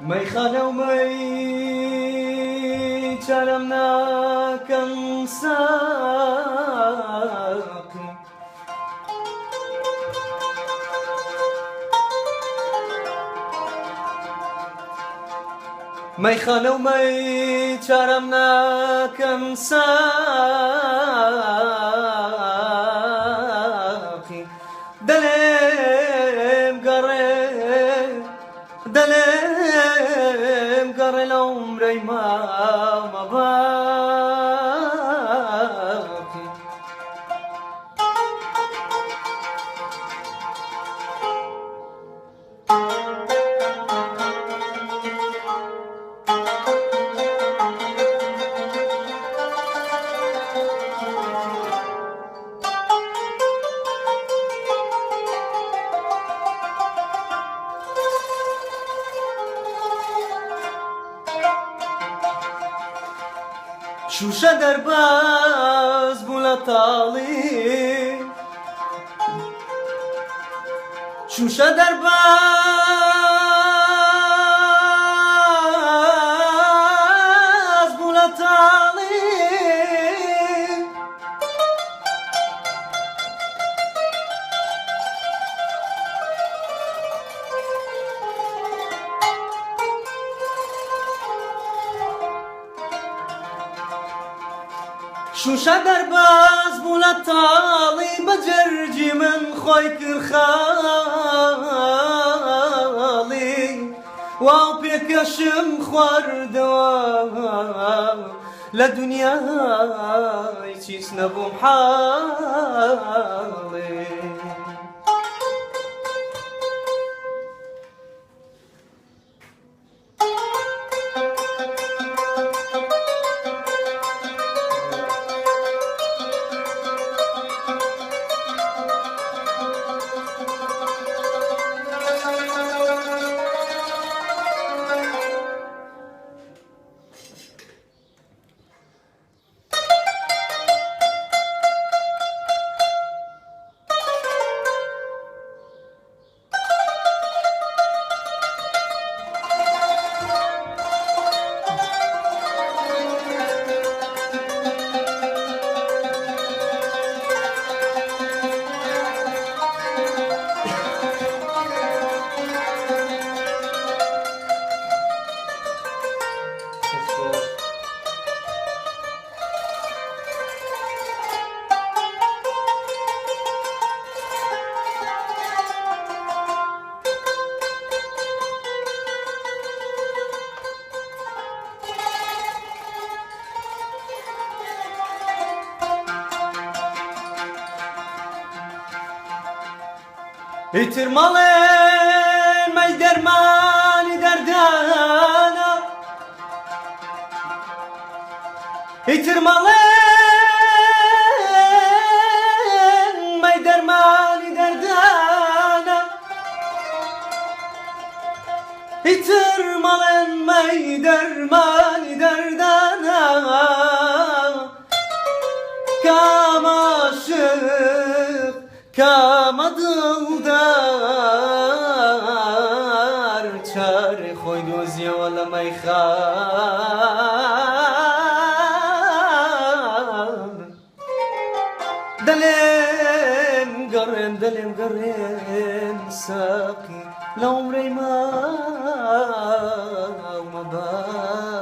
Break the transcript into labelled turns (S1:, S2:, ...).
S1: مەیخانە و مەی چارەم ناکەم ساقی مەیخانە و مەی چارەم ناکەم ساقی دەلێم گەڕێ لە عومرەی مامە باقی شوشە دەرباز بوو لە تاڵی شوشە دەرباز بوو لە تاڵی شوشە دەرباز بوو لە تاڵی بە جەرگی من خۆی کرد خاڵی واو پێکەشم خواردەوە لە دونیای چیس نەبووم حاڵی ئیتر مەڵێن مەی دەرمانی دەردانە ئیتر مەڵێن مەی دەرمانی دەردانە ئیتر مەڵێن مەی دەرمانی دەردانە کامە عاشق کامە دڵدار چارێ خۆی دۆزیەوە لە مەیخان دەلێم گەڕێن ساقی لە عومرەی ماومە باقی